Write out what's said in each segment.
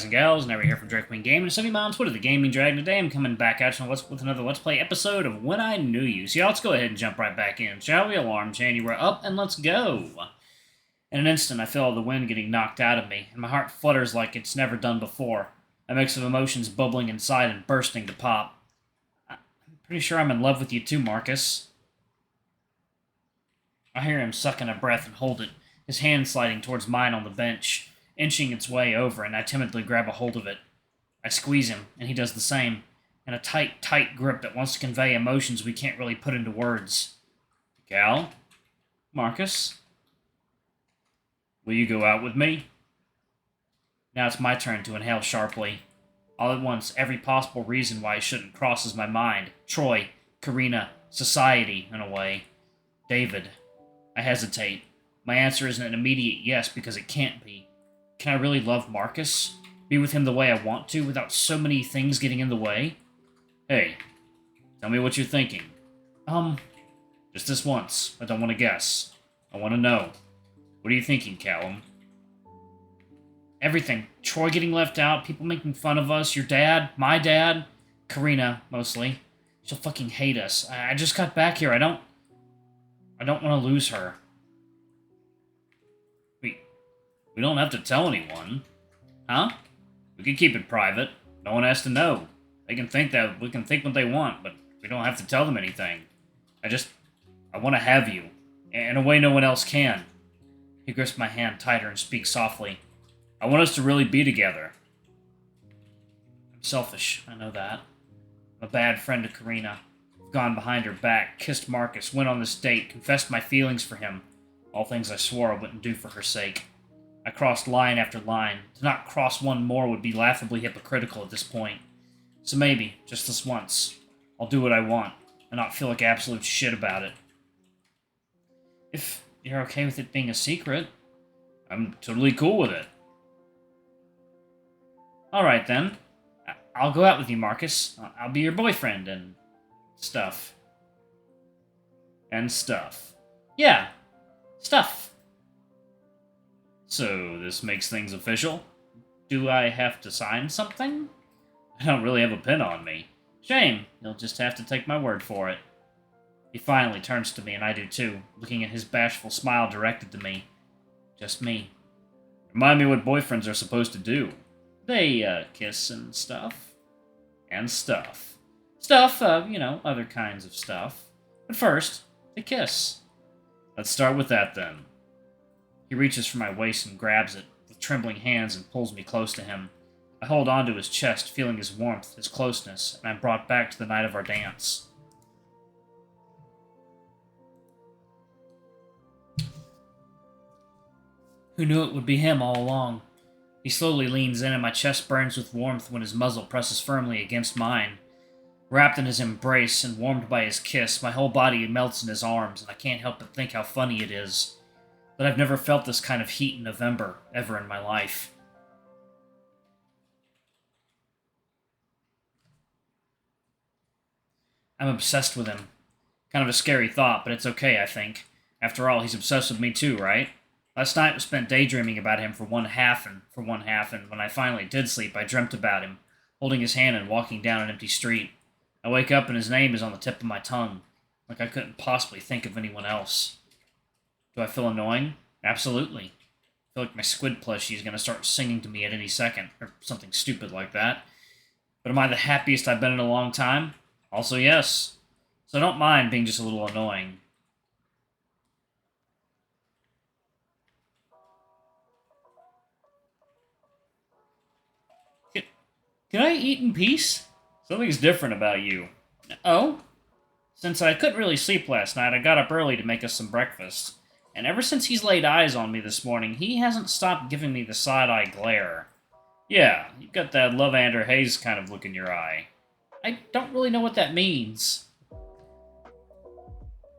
and gals, never here from Drake Queen Gaming and Sunny Moms. What are the Gaming Dragon? Today I'm coming back at you with another Let's Play episode of When I Knew You. So yeah, let's go ahead and jump right back in, shall we? Alarm chain, we're up and let's go. In an instant, I feel all the wind getting knocked out of me, and my heart flutters like it's never done before. A mix of emotions bubbling inside and bursting to pop. I'm pretty sure I'm in love with you too, Marcus. I hear him sucking a breath and hold it, his hand sliding towards mine on the bench, inching its way over, and I timidly grab a hold of it. I squeeze him, and he does the same, in a tight, tight grip that wants to convey emotions we can't really put into words. Cal? Marcus? Will you go out with me? Now it's my turn to inhale sharply. All at once, every possible reason why I shouldn't crosses my mind. Troy, Karina, society, in a way. David. I hesitate. My answer isn't an immediate yes because it can't be. Can I really love Marcus? Be with him the way I want to without so many things getting in the way? Hey, tell me what you're thinking. Just this once. I don't want to guess. I want to know. What are you thinking, Callum? Everything. Troy getting left out, people making fun of us, your dad, my dad, Karina, mostly. She'll fucking hate us. I just got back here. I don't want to lose her. We don't have to tell anyone. Huh? We can keep it private. No one has to know. They can think that we can think what they want, but we don't have to tell them anything. I want to have you. In a way no one else can. He grips my hand tighter and speaks softly. I want us to really be together. I'm selfish, I know that. I'm a bad friend to Karina. I've gone behind her back, kissed Marcus, went on this date, confessed my feelings for him. All things I swore I wouldn't do for her sake. I crossed line after line. To not cross one more would be laughably hypocritical at this point. So maybe, just this once, I'll do what I want, and not feel like absolute shit about it. If you're okay with it being a secret, I'm totally cool with it. Alright then. I'll go out with you, Marcus. I'll be your boyfriend and stuff. And stuff. Yeah. Stuff. So, this makes things official? Do I have to sign something? I don't really have a pen on me. Shame. You'll just have to take my word for it. He finally turns to me, and I do too, looking at his bashful smile directed to me. Just me. Remind me what boyfriends are supposed to do. They, kiss and stuff. And stuff. Stuff, other kinds of stuff. But first, they kiss. Let's start with that, then. He reaches for my waist and grabs it with trembling hands and pulls me close to him. I hold onto his chest, feeling his warmth, his closeness, and I'm brought back to the night of our dance. Who knew it would be him all along? He slowly leans in and my chest burns with warmth when his muzzle presses firmly against mine. Wrapped in his embrace and warmed by his kiss, my whole body melts in his arms, and I can't help but think how funny it is. But I've never felt this kind of heat in November, ever in my life. I'm obsessed with him. Kind of a scary thought, but it's okay, I think. After all, he's obsessed with me too, right? Last night was spent daydreaming about him for one half, and when I finally did sleep, I dreamt about him, holding his hand and walking down an empty street. I wake up and his name is on the tip of my tongue, like I couldn't possibly think of anyone else. Do I feel annoying? Absolutely. I feel like my squid plushie is going to start singing to me at any second, or something stupid like that. But am I the happiest I've been in a long time? Also yes. So I don't mind being just a little annoying. Can I eat in peace? Something's different about you. Oh? Since I couldn't really sleep last night, I got up early to make us some breakfast. And ever since he's laid eyes on me this morning, he hasn't stopped giving me the side-eye glare. Yeah, you've got that Lavender Haze kind of look in your eye. I don't really know what that means.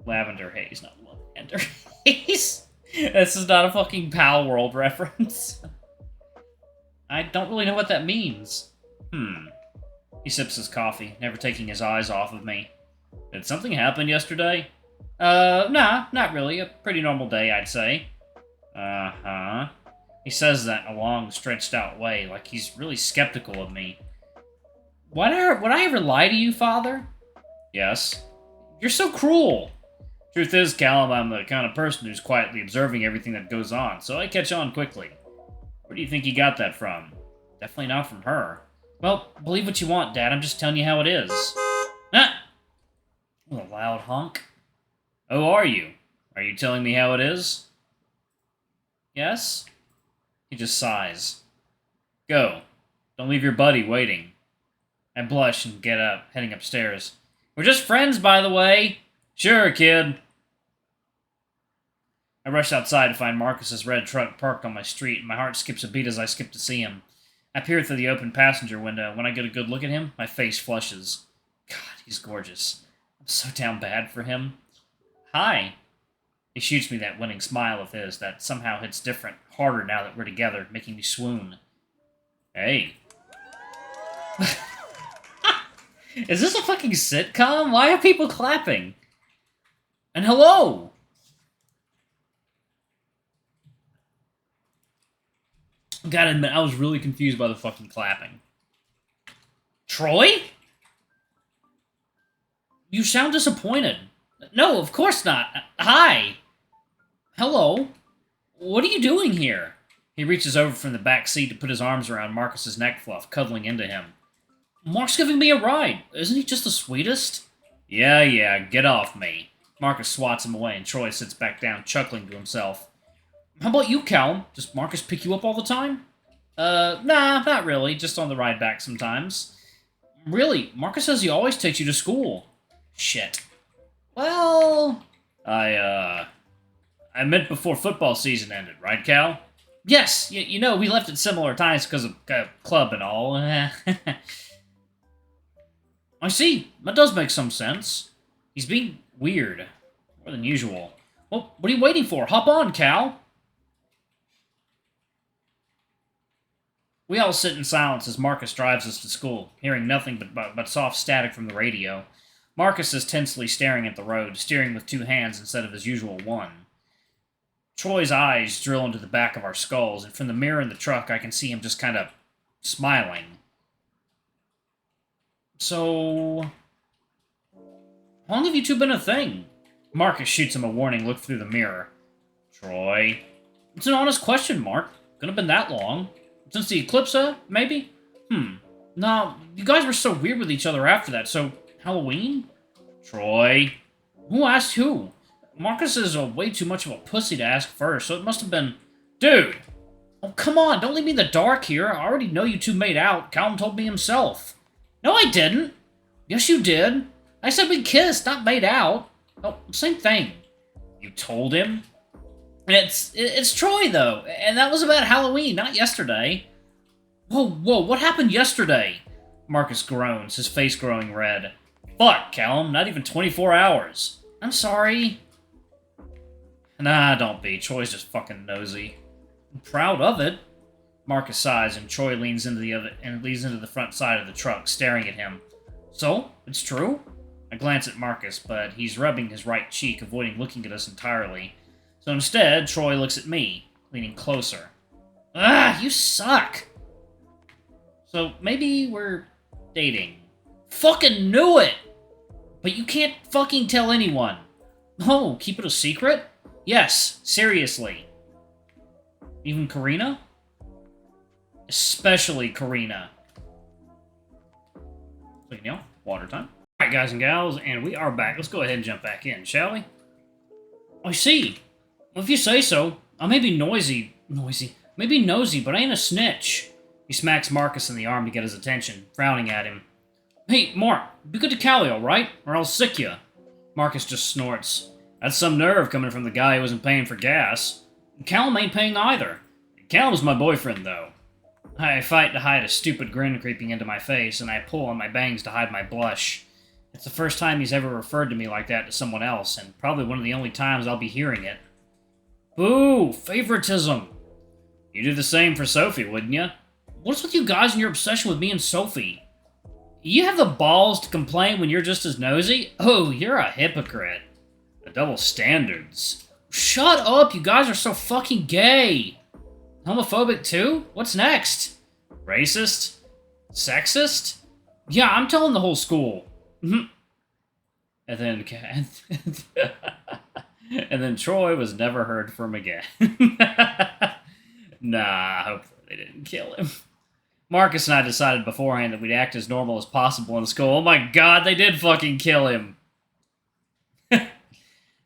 Lavender Haze, not Lavender Haze. This is not a fucking Pal World reference. I don't really know what that means. He sips his coffee, never taking his eyes off of me. Did something happen yesterday? Nah, not really. A pretty normal day, I'd say. Uh-huh. He says that in a long, stretched-out way, like he's really skeptical of me. Would I ever lie to you, Father? Yes. You're so cruel. Truth is, Callum, I'm the kind of person who's quietly observing everything that goes on, so I catch on quickly. Where do you think you got that from? Definitely not from her. Well, believe what you want, Dad. I'm just telling you how it is. Ah! What a loud honk. Oh, are you? Are you telling me how it is? Yes? He just sighs. Go. Don't leave your buddy waiting. I blush and get up, heading upstairs. We're just friends, by the way. Sure, kid. I rush outside to find Marcus's red truck parked on my street, and my heart skips a beat as I skip to see him. I peer through the open passenger window. When I get a good look at him, my face flushes. God, he's gorgeous. I'm so down bad for him. Hi. He shoots me that winning smile of his that somehow hits different, harder now that we're together, making me swoon. Hey. Is this a fucking sitcom? Why are people clapping? And hello! Gotta admit, I was really confused by the fucking clapping. Troy? You sound disappointed. No, of course not. Hi. Hello. What are you doing here? He reaches over from the back seat to put his arms around Marcus's neck fluff, cuddling into him. Mark's giving me a ride. Isn't he just the sweetest? Yeah, get off me. Marcus swats him away, and Troy sits back down, chuckling to himself. How about you, Callum? Does Marcus pick you up all the time? Nah, not really. Just on the ride back sometimes. Really? Marcus says he always takes you to school. Shit. Well... I meant before football season ended, right, Cal? Yes, you know, we left at similar times because of club and all. I see. That does make some sense. He's being weird. More than usual. Well, what are you waiting for? Hop on, Cal. We all sit in silence as Marcus drives us to school, hearing nothing but soft static from the radio. Marcus is tensely staring at the road, steering with two hands instead of his usual one. Troy's eyes drill into the back of our skulls, and from the mirror in the truck I can see him just kind of smiling. So... how long have you two been a thing? Marcus shoots him a warning look through the mirror. Troy... It's an honest question, Mark. Couldn't have been that long. Since the eclipse, maybe? No, you guys were so weird with each other after that, so... Halloween? Troy... Who asked who? Marcus is way too much of a pussy to ask first, so it must have been... Dude! Oh, come on, don't leave me in the dark here. I already know you two made out. Callum told me himself. No, I didn't. Yes, you did. I said we kissed, not made out. Oh, same thing. You told him? It's Troy, though, and that was about Halloween, not yesterday. Whoa, what happened yesterday? Marcus groans, his face growing red. Fuck, Callum, not even 24 hours. I'm sorry. Nah, don't be. Troy's just fucking nosy. I'm proud of it. Marcus sighs, and Troy leans into the front side of the truck, staring at him. So, it's true? I glance at Marcus, but he's rubbing his right cheek, avoiding looking at us entirely. So instead, Troy looks at me, leaning closer. Ah, you suck! So, maybe we're dating. Fucking knew it! But you can't fucking tell anyone. Oh, keep it a secret? Yes, seriously. Even Karina? Especially Karina. So, you know, water time. Alright, guys and gals, and we are back. Let's go ahead and jump back in, shall we? I see. Well, if you say so. I may be maybe nosy, but I ain't a snitch. He smacks Marcus in the arm to get his attention, frowning at him. Hey, Mark, be good to Callie, alright? Or I'll sick you. Marcus just snorts. That's some nerve coming from the guy who isn't paying for gas. Callum ain't paying either. Callum's my boyfriend, though. I fight to hide a stupid grin creeping into my face, and I pull on my bangs to hide my blush. It's the first time he's ever referred to me like that to someone else, and probably one of the only times I'll be hearing it. Boo! Favoritism! You do the same for Sophie, wouldn't you? What's with you guys and your obsession with me and Sophie? You have the balls to complain when you're just as nosy? Oh, you're a hypocrite. The double standards. Shut up, you guys are so fucking gay! Homophobic too? What's next? Racist? Sexist? Yeah, I'm telling the whole school. And then... and then Troy was never heard from again. Nah, hopefully they didn't kill him. Marcus and I decided beforehand that we'd act as normal as possible in school. Oh my god, they did fucking kill him.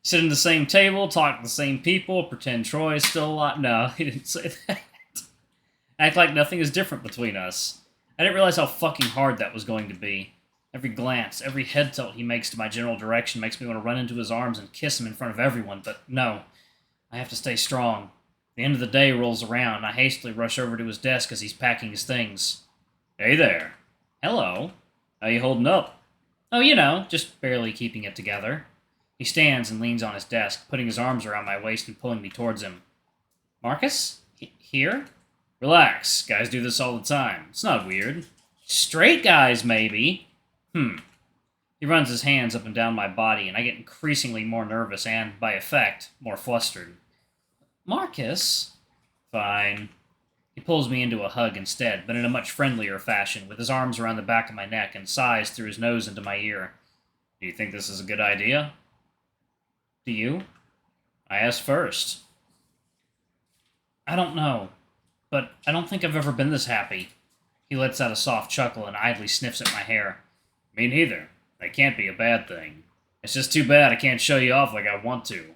Sit in the same table, talk to the same people, pretend Troy is still alive. No, he didn't say that. Act like nothing is different between us. I didn't realize how fucking hard that was going to be. Every glance, every head tilt he makes to my general direction makes me want to run into his arms and kiss him in front of everyone, but no. I have to stay strong. The end of the day rolls around, and I hastily rush over to his desk as he's packing his things. Hey there. Hello. How you holding up? Oh, you know, just barely keeping it together. He stands and leans on his desk, putting his arms around my waist and pulling me towards him. Marcus? Here? Relax. Guys do this all the time. It's not weird. Straight guys, maybe. He runs his hands up and down my body, and I get increasingly more nervous and, by effect, more flustered. Marcus? Fine. He pulls me into a hug instead, but in a much friendlier fashion, with his arms around the back of my neck and sighs through his nose into my ear. Do you think this is a good idea? Do you? I asked first. I don't know, but I don't think I've ever been this happy. He lets out a soft chuckle and idly sniffs at my hair. Me neither. That can't be a bad thing. It's just too bad I can't show you off like I want to.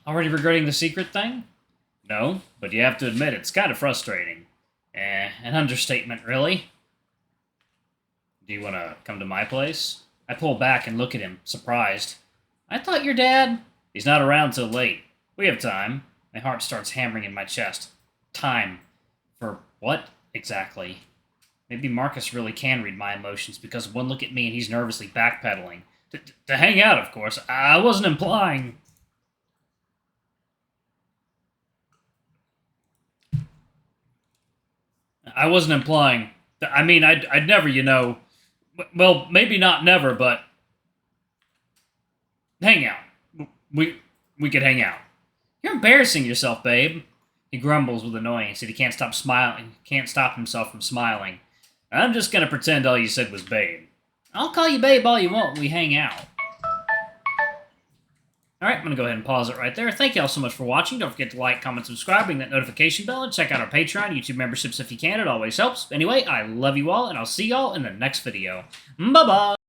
Already regretting the secret thing? No, but you have to admit it's kind of frustrating. An understatement, really. Do you want to come to my place? I pull back and look at him, surprised. I thought your dad... He's not around till late. We have time. My heart starts hammering in my chest. Time. For what, exactly? Maybe Marcus really can read my emotions because of one look at me and he's nervously backpedaling. To hang out, of course. I wasn't implying... I wasn't implying... I mean, I'd never, you know... Well, maybe not never, but... Hang out. We could hang out. You're embarrassing yourself, babe. He grumbles with annoyance that he can't stop smiling. Can't stop himself from smiling. I'm just gonna pretend all you said was babe. I'll call you babe all you want when we hang out. Alright, I'm gonna go ahead and pause it right there. Thank you all so much for watching. Don't forget to like, comment, subscribe, ring that notification bell, and check out our Patreon, YouTube memberships if you can. It always helps. Anyway, I love you all, and I'll see y'all in the next video. Bye-bye!